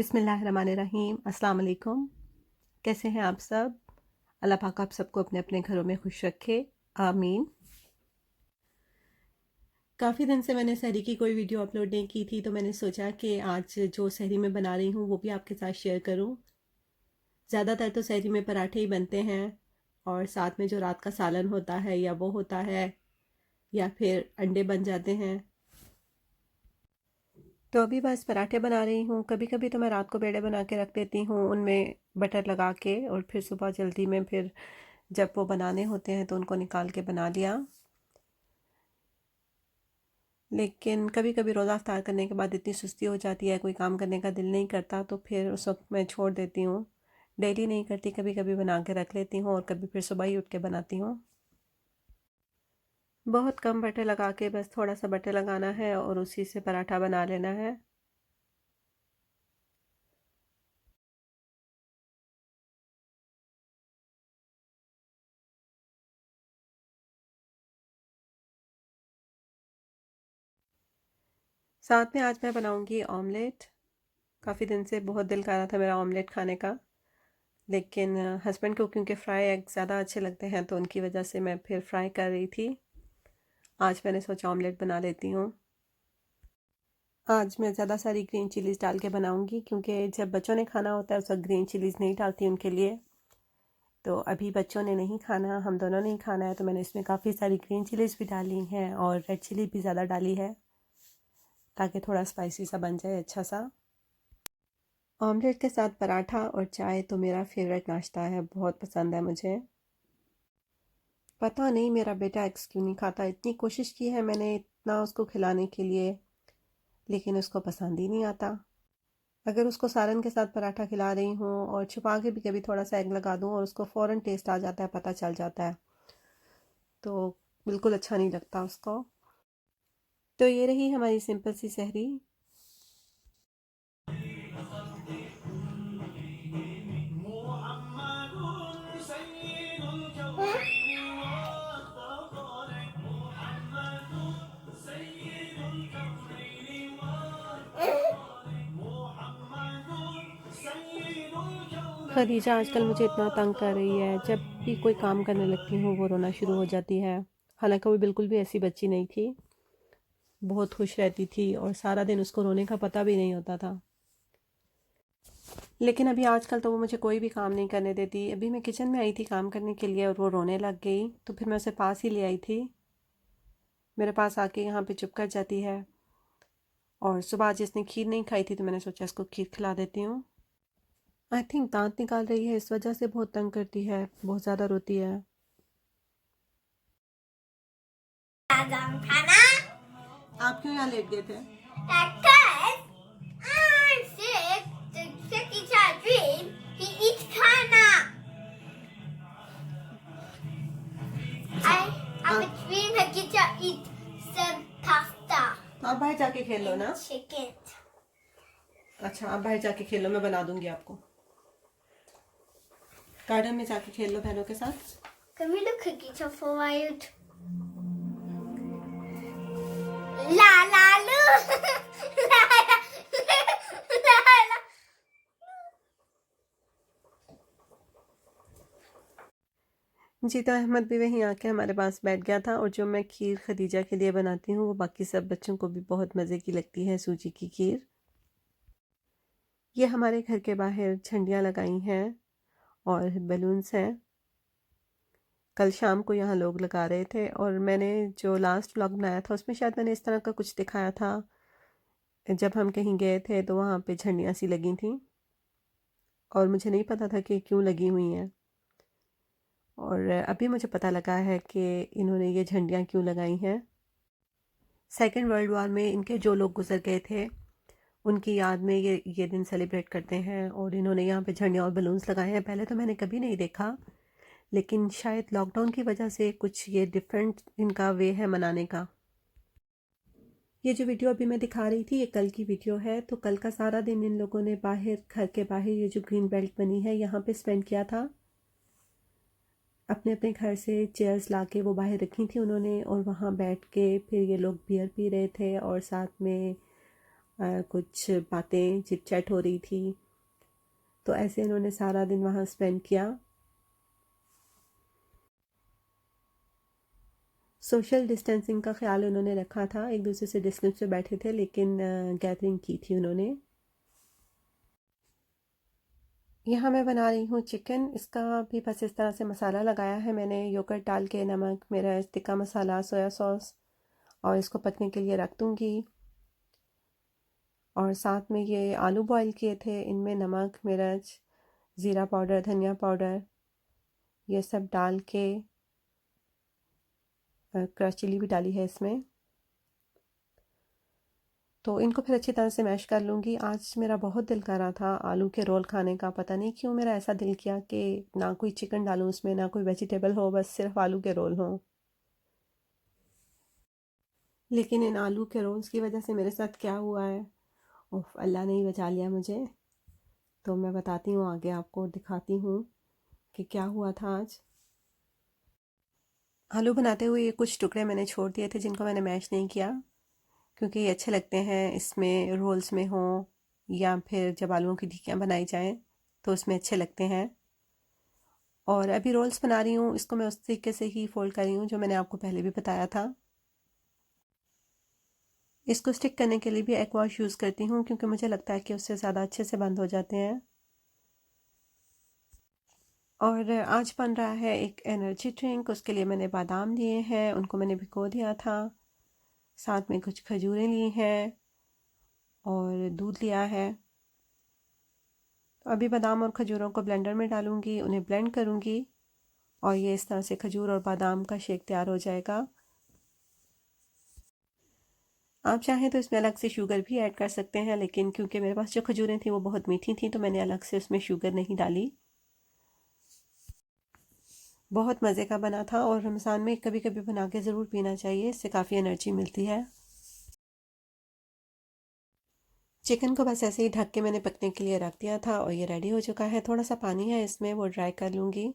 बिस्मिल्लाहिर्रहमानिर्रहीम। अस्सलाम वालेकुम। कैसे हैं आप सब? अल्लाह पाक आप सबको अपने अपने घरों में खुश रखे, आमीन। काफ़ी दिन से मैंने सहरी की कोई वीडियो अपलोड नहीं की थी, तो मैंने सोचा कि आज जो सहरी में बना रही हूँ वो भी आपके साथ शेयर करूँ। ज़्यादातर तो सहरी में पराठे ही बनते हैं और साथ में जो रात का सालन होता है या वो होता है, या फिर अंडे बन जाते हैं। तो अभी बस पराठे बना रही हूँ। कभी कभी तो मैं रात को पेड़े बना के रख देती हूँ उनमें बटर लगा के, और फिर सुबह जल्दी में फिर जब वो बनाने होते हैं तो उनको निकाल के बना लिया। लेकिन कभी कभी रोज़ा अफ्तार करने के बाद इतनी सुस्ती हो जाती है, कोई काम करने का दिल नहीं करता, तो फिर उस वक्त मैं छोड़ देती हूँ। डेली नहीं करती, कभी कभी बना के रख लेती हूँ और कभी फिर सुबह ही उठ के बनाती हूँ। बहुत कम बटर लगा के, बस थोड़ा सा बटर लगाना है और उसी से पराठा बना लेना है। साथ में आज मैं बनाऊंगी ऑमलेट। काफ़ी दिन से बहुत दिल कर रहा था मेरा ऑमलेट खाने का, लेकिन हस्बैंड को क्योंकि फ्राई एग ज़्यादा अच्छे लगते हैं तो उनकी वजह से मैं फिर फ्राई कर रही थी। आज मैंने सोचा ऑमलेट बना लेती हूँ। आज मैं ज़्यादा सारी ग्रीन चिलीज़ डाल के बनाऊंगी, क्योंकि जब बच्चों ने खाना होता है उस वक्त ग्रीन चिलीज़ नहीं डालती उनके लिए। तो अभी बच्चों ने नहीं खाना, हम दोनों ने ही खाना है, तो मैंने इसमें काफ़ी सारी ग्रीन चिलीज़ भी डाली हैं और रेड चिली भी ज़्यादा डाली है, ताकि थोड़ा स्पाइसी सा बन जाए अच्छा सा। ऑमलेट के साथ पराठा और चाय तो मेरा फेवरेट नाश्ता है, बहुत पसंद है मुझे। पता नहीं मेरा बेटा एग्स क्यों नहीं खाता। इतनी कोशिश की है मैंने इतना उसको खिलाने के लिए, लेकिन उसको पसंद ही नहीं आता। अगर उसको सालन के साथ पराठा खिला रही हूँ और छुपा के भी कभी थोड़ा सा एग लगा दूँ और उसको फ़ौरन टेस्ट आ जाता है, पता चल जाता है, तो बिल्कुल अच्छा नहीं लगता उसको। तो ये रही हमारी सिंपल सी सहरी। खदीजा आजकल मुझे इतना तंग कर रही है, जब भी कोई काम करने लगती हूँ वो रोना शुरू हो जाती है। हालांकि वो बिल्कुल भी ऐसी बच्ची नहीं थी, बहुत खुश रहती थी और सारा दिन उसको रोने का पता भी नहीं होता था। लेकिन अभी आजकल तो वो मुझे कोई भी काम नहीं करने देती। अभी मैं किचन में आई थी काम करने के लिए और वो रोने लग गई, तो फिर मैं उसे पास ही ले आई थी। मेरे पास आके यहाँ पे चुप कर जाती है। और सुबह आज इसने खीर नहीं खाई थी, तो मैंने सोचा इसको खीर खिला देती हूँ। आई थिंक दांत निकाल रही है, इस वजह से बहुत तंग करती है, बहुत ज़्यादा रोती है। खाना। आप क्यों यहाँ लेट गए थे? Because I'm sick. The sicky child dream. He eats खाना. I have a dream that Gita eats some pasta. तो आप बाहर जाके खेल लो ना। Chicken. अच्छा, आप बाहर जाके खेल लो, मैं बना दूंगी आपको। गार्डन में जाके खेल लो बहनों के साथ। Can we look at Gita for a while? La la lu. La la la la. जी, तो अहमद भी वहीं आके हमारे पास बैठ गया था, और जो मैं खीर खदीजा के लिए बनाती हूँ वो बाकी सब बच्चों को भी बहुत मज़े की लगती है, सूजी की खीर। ये हमारे घर के बाहर झंडियाँ लगाई हैं और बलून्स हैं। कल शाम को यहाँ लोग लगा रहे थे, और मैंने जो लास्ट व्लॉग बनाया था उसमें शायद मैंने इस तरह का कुछ दिखाया था। जब हम कहीं गए थे तो वहाँ पे झंडियाँ सी लगी थी, और मुझे नहीं पता था कि क्यों लगी हुई हैं, और अभी मुझे पता लगा है कि इन्होंने ये झंडियाँ क्यों लगाई हैं। सेकेंड वर्ल्ड वॉर में इनके जो लोग गुजर गए थे उनकी याद में ये दिन सेलिब्रेट करते हैं, और इन्होंने यहाँ पे झंडियाँ और बलून्स लगाए हैं। पहले तो मैंने कभी नहीं देखा, लेकिन शायद लॉकडाउन की वजह से कुछ ये डिफरेंट इनका वे है मनाने का। ये जो वीडियो अभी मैं दिखा रही थी ये कल की वीडियो है। तो कल का सारा दिन इन लोगों ने बाहर, घर के बाहर, ये जो ग्रीन बेल्ट बनी है यहाँ पे स्पेंड किया था। अपने अपने घर से चेयर्स लाके वो बाहर रखी थी उन्होंने, और वहाँ बैठ के फिर ये लोग बियर पी रहे थे और साथ में कुछ बातें चिट चैट हो रही थी। तो ऐसे इन्होंने सारा दिन वहाँ स्पेंड किया। सोशल डिस्टेंसिंग का ख्याल उन्होंने रखा था, एक दूसरे से डिस्टेंस पे बैठे थे, लेकिन गैदरिंग की थी उन्होंने। यहाँ मैं बना रही हूँ चिकन। इसका भी बस इस तरह से मसाला लगाया है मैंने, योगर्ट डाल के, नमक, मिर्च, तिक्का मसाला, सोया सॉस, और इसको पकने के लिए रख दूँगी। और साथ में ये आलू बॉईल किए थे, इनमें नमक, मिर्च, ज़ीरा पाउडर, धनिया पाउडर, ये सब डाल के, क्रश चिली भी डाली है इसमें। तो इनको फिर अच्छी तरह से मैश कर लूँगी। आज मेरा बहुत दिल कर रहा था आलू के रोल खाने का, पता नहीं क्यों मेरा ऐसा दिल किया कि ना कोई चिकन डालूँ उसमें, ना कोई वेजिटेबल हो, बस सिर्फ आलू के रोल हों। लेकिन इन आलू के रोल्स की वजह से मेरे साथ क्या हुआ है, उफ, अल्लाह ने ही बचा लिया मुझे। तो मैं बताती हूँ आगे आपको, दिखाती हूँ कि क्या हुआ था आज। आलू बनाते हुए ये कुछ टुकड़े मैंने छोड़ दिए थे जिनको मैंने मैश नहीं किया, क्योंकि ये अच्छे लगते हैं इसमें, रोल्स में हों या फिर जब आलूओं की टिक्कियाँ बनाई जाएं तो उसमें अच्छे लगते हैं। और अभी रोल्स बना रही हूँ, इसको मैं उस तरीके से ही फोल्ड कर रही हूँ जो मैंने आपको पहले भी बताया था। इसको स्टिक करने के लिए भी एक्वा वॉश यूज़ करती हूँ, क्योंकि मुझे लगता है कि उससे ज़्यादा अच्छे से बंद हो जाते हैं। और आज बन रहा है एक एनर्जी ड्रिंक। उसके लिए मैंने बादाम लिए हैं, उनको मैंने भिगो दिया था, साथ में कुछ खजूरें ली हैं और दूध लिया है। तो अभी बादाम और खजूरों को ब्लेंडर में डालूंगी, उन्हें ब्लेंड करूंगी, और ये इस तरह से खजूर और बादाम का शेक तैयार हो जाएगा। आप चाहें तो इसमें अलग से शुगर भी ऐड कर सकते हैं, लेकिन क्योंकि मेरे पास जो खजूरें थी वो बहुत मीठी थी तो मैंने अलग से उसमें शुगर नहीं डाली। बहुत मज़े का बना था, और रमज़ान में कभी कभी बना के ज़रूर पीना चाहिए, इससे काफ़ी एनर्जी मिलती है। चिकन को बस ऐसे ही ढक के मैंने पकने के लिए रख दिया था, और ये रेडी हो चुका है। थोड़ा सा पानी है इसमें, वो ड्राई कर लूँगी।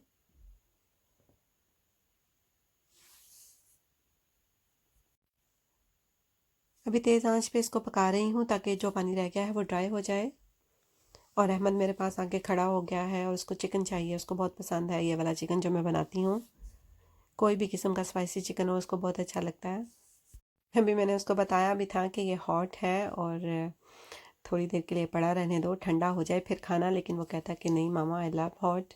अभी तेज़ आंच पे इसको पका रही हूँ ताकि जो पानी रह गया है वो ड्राई हो जाए। और अहमद मेरे पास आके खड़ा हो गया है और उसको चिकन चाहिए, उसको बहुत पसंद है ये वाला चिकन जो मैं बनाती हूँ। कोई भी किस्म का स्पाइसी चिकन हो उसको बहुत अच्छा लगता है। अभी मैंने उसको बताया भी था कि ये हॉट है और थोड़ी देर के लिए पड़ा रहने दो, ठंडा हो जाए फिर खाना, लेकिन वो कहता कि नहीं मामा, आई लव हॉट,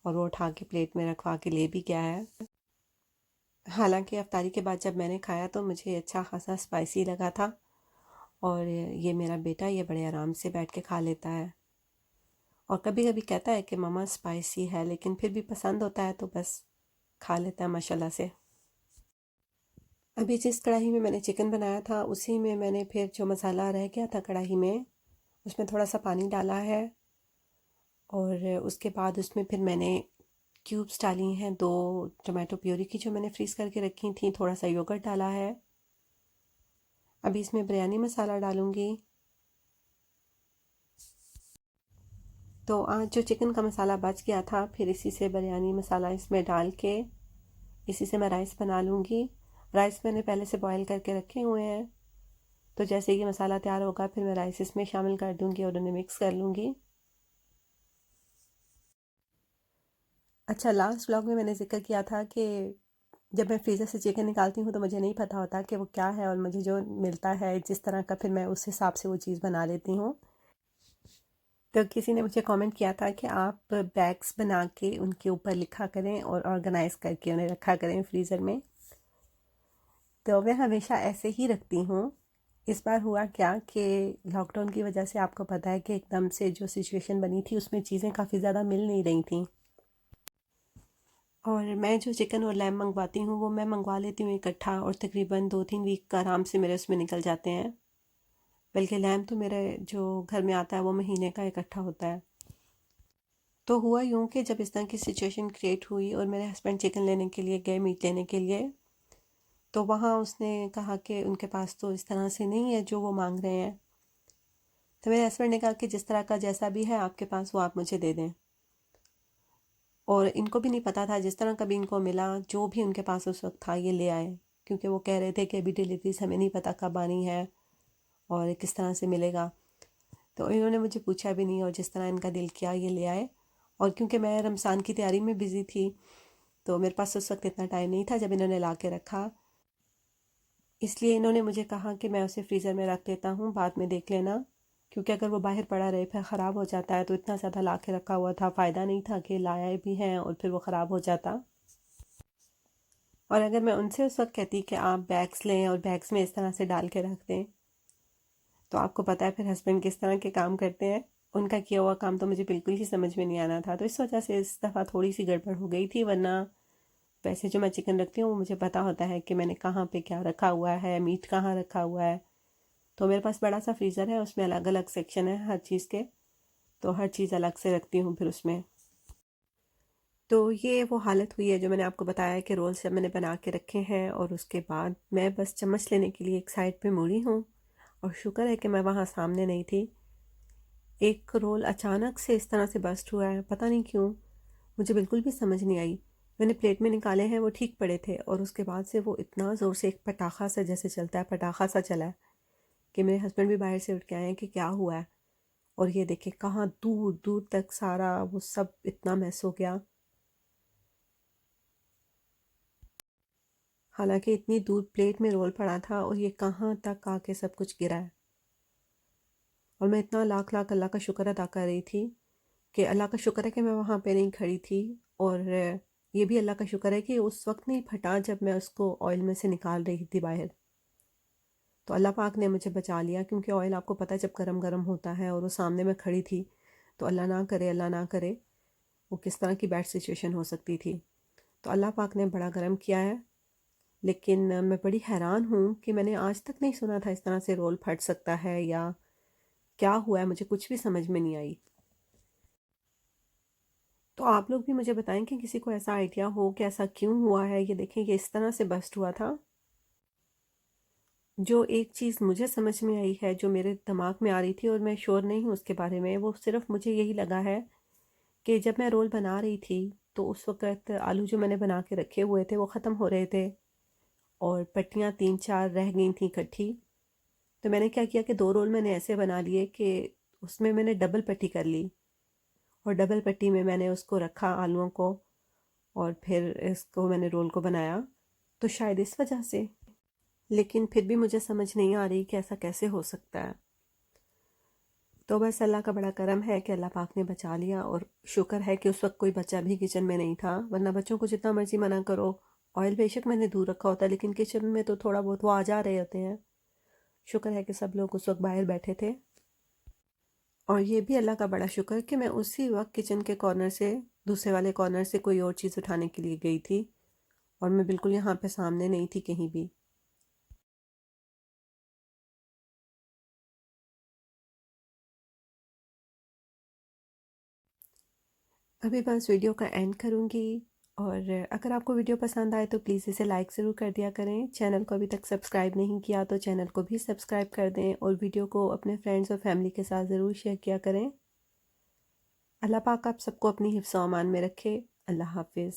और वो उठा के प्लेट में रखवा के ले भी गया है। हालांकि अफ्तारी के बाद जब मैंने खाया तो मुझे अच्छा खासा स्पाइसी लगा था, और ये मेरा बेटा ये बड़े आराम से बैठ के खा लेता है। और कभी कभी कहता है कि मम्मा स्पाइसी है, लेकिन फिर भी पसंद होता है तो बस खा लेता है माशाल्लाह से। अभी जिस कढ़ाई में मैंने चिकन बनाया था उसी में मैंने फिर जो मसाला रह गया था कढ़ाई में, उसमें थोड़ा सा पानी डाला है, और उसके बाद उसमें फिर मैंने क्यूब्स डाली हैं, 2 टमाटो प्यूरी की जो मैंने फ्रीज़ करके रखी थी, थोड़ा सा योगर्ट डाला है। अभी इसमें बिरयानी मसाला डालूँगी। तो आज जो चिकन का मसाला बच गया था, फिर इसी से बिरयानी मसाला इसमें डाल के इसी से मैं राइस बना लूँगी। राइस मैंने पहले से बॉईल करके रखे हुए हैं, तो जैसे ये मसाला तैयार होगा फिर मैं राइस इसमें शामिल कर दूँगी और उन्हें मिक्स कर लूँगी। अच्छा, लास्ट व्लॉग में मैंने ज़िक्र किया था कि जब मैं फ्रीज़र से चिकन निकालती हूँ तो मुझे नहीं पता होता कि वो क्या है, और मुझे जो मिलता है जिस तरह का फिर मैं उस हिसाब से वो चीज़ बना लेती हूँ। तो किसी ने मुझे कमेंट किया था कि आप बैग्स बना के उनके ऊपर लिखा करें और ऑर्गेनाइज करके उन्हें रखा करें फ्रीज़र में। तो मैं हमेशा ऐसे ही रखती हूँ। इस बार हुआ क्या कि लॉकडाउन की वजह से आपको पता है कि एकदम से जो सिचुएशन बनी थी उसमें चीज़ें काफ़ी ज़्यादा मिल नहीं रही थी, और मैं जो चिकन और लैम मंगवाती हूँ वो मैं मंगवा लेती हूँ इकट्ठा, और तकरीबन 2-3 वीक का आराम से मेरे उसमें निकल जाते हैं। बल्कि लैम तो मेरे जो घर में आता है वो महीने का इकट्ठा होता है। तो हुआ यूँ कि जब इस तरह की सिचुएशन क्रिएट हुई और मेरे हस्बैंड चिकन लेने के लिए गए, मीट लेने के लिए, तो वहाँ उसने कहा कि उनके पास तो इस तरह से नहीं है जो वो मांग रहे हैं। तो मेरे हस्बैंड ने कहा कि जिस तरह का जैसा भी है आपके पास वो आप मुझे दे दें। और इनको भी नहीं पता था, जिस तरह का भी इनको मिला, जो भी उनके पास उस वक्त था ये ले आए, क्योंकि वो कह रहे थे कि अभी डिलीवरीज हमें नहीं पता कब आनी है, और किस तरह से मिलेगा। तो इन्होंने मुझे पूछा भी नहीं और जिस तरह इनका दिल किया ये ले आए। और क्योंकि मैं रमज़ान की तैयारी में बिज़ी थी तो मेरे पास उस वक्त इतना टाइम नहीं था जब इन्होंने ला के रखा, इसलिए इन्होंने मुझे कहा कि मैं उसे फ्रीज़र में रख देता हूँ, बाद में देख लेना, क्योंकि अगर वो बाहर पड़ा रहे फिर ख़राब हो जाता है। तो इतना ज़्यादा ला के रखा हुआ था, फ़ायदा नहीं था कि लाया भी हैं और फिर वो ख़राब हो जाता। और अगर मैं उनसे उस वक्त कहती कि आप बैग्स लें और बैग्स में इस तरह से डाल के रख दें, तो आपको पता है फिर हस्बैंड किस तरह के काम करते हैं। उनका किया हुआ काम तो मुझे बिल्कुल ही समझ में नहीं आना था, तो इस वजह से इस दफ़ा थोड़ी सी गड़बड़ हो गई थी। वरना वैसे जो मैं चिकन रखती हूँ वो मुझे पता होता है कि मैंने कहाँ पे क्या रखा हुआ है, मीट कहाँ रखा हुआ है। तो मेरे पास बड़ा सा फ्रीज़र है, उसमें अलग अलग सेक्शन है हर चीज़ के, तो हर चीज़ अलग से रखती हूँ फिर उसमें। तो ये वो हालत हुई है जो मैंने आपको बताया कि रोल्स जब मैंने बना के रखे हैं और उसके बाद मैं बस चम्मच लेने के लिए एक साइड पे मुड़ी हूँ, और शुक्र है कि मैं वहाँ सामने नहीं थी। एक रोल अचानक से इस तरह से बस्ट हुआ है, पता नहीं क्यों, मुझे बिल्कुल भी समझ नहीं आई। मैंने प्लेट में निकाले हैं, वो ठीक पड़े थे, और उसके बाद से वो इतना ज़ोर से एक पटाखा सा जैसे चलता है, पटाखा सा चला है कि मेरे हस्बैंड भी बाहर से उठ के आए हैं कि क्या हुआ है। और ये देखे कहाँ दूर दूर तक सारा वो सब इतना मैस हो गया। हालांकि इतनी दूर प्लेट में रोल पड़ा था और ये कहाँ तक आके सब कुछ गिरा है। और मैं इतना लाख लाख अल्लाह का शुक्र अदा कर रही थी कि अल्लाह का शुक्र है कि मैं वहाँ पे नहीं खड़ी थी। और ये भी अल्लाह का शुक्र है कि उस वक्त नहीं फटा जब मैं उसको ऑयल में से निकाल रही थी बाहर। तो अल्लाह पाक ने मुझे बचा लिया, क्योंकि ऑयल आपको पता है जब गरम गरम होता है और वो सामने मैं खड़ी थी, तो अल्लाह ना करे, अल्लाह ना करे, वो किस तरह की बैड सिचुएशन हो सकती थी। तो अल्लाह पाक ने बड़ा गर्म किया है। लेकिन मैं बड़ी हैरान हूँ कि मैंने आज तक नहीं सुना था इस तरह से रोल फट सकता है या क्या हुआ है, मुझे कुछ भी समझ में नहीं आई। तो आप लोग भी मुझे बताएं कि किसी को ऐसा आइडिया हो कि ऐसा क्यों हुआ है। ये देखें, ये इस तरह से बस्ट हुआ था। जो एक चीज़ मुझे समझ में आई है, जो मेरे दिमाग में आ रही थी और मैं श्योर नहीं हूँ उसके बारे में, वो सिर्फ मुझे यही लगा है कि जब मैं रोल बना रही थी तो उस वक़्त आलू जो मैंने बना के रखे हुए थे वो ख़त्म हो रहे थे और पट्टियाँ 3-4 रह गई थी इकट्ठी। तो मैंने क्या किया कि 2 रोल मैंने ऐसे बना लिए कि उसमें मैंने डबल पट्टी कर ली, और डबल पट्टी में मैंने उसको रखा आलूओं को, और फिर इसको मैंने रोल को बनाया। तो शायद इस वजह से, लेकिन फिर भी मुझे समझ नहीं आ रही कि ऐसा कैसे हो सकता है। तो बस अल्लाह का बड़ा करम है कि अल्लाह पाक ने बचा लिया, और शुक्र है कि उस वक्त कोई बच्चा भी किचन में नहीं था, वरना बच्चों को जितना मर्जी मना करो, ऑयल बेशक मैंने दूर रखा होता लेकिन किचन में तो थोड़ा बहुत वो आ जा रहे होते हैं। शुक्र है कि सब लोग उस वक्त बाहर बैठे थे। और ये भी अल्लाह का बड़ा शुक्र कि मैं उसी वक्त किचन के कॉर्नर से, दूसरे वाले कॉर्नर से कोई और चीज़ उठाने के लिए गई थी, और मैं बिल्कुल यहाँ पे सामने नहीं थी कहीं भी। अभी बस वीडियो का एंड करूँगी, और अगर आपको वीडियो पसंद आए तो प्लीज़ इसे लाइक ज़रूर कर दिया करें। चैनल को अभी तक सब्सक्राइब नहीं किया तो चैनल को भी सब्सक्राइब कर दें, और वीडियो को अपने फ्रेंड्स और फैमिली के साथ ज़रूर शेयर किया करें। अल्लाह पाक आप सबको अपनी हिफ्ज़-ओ-अमान में रखे। अल्लाह हाफिज़।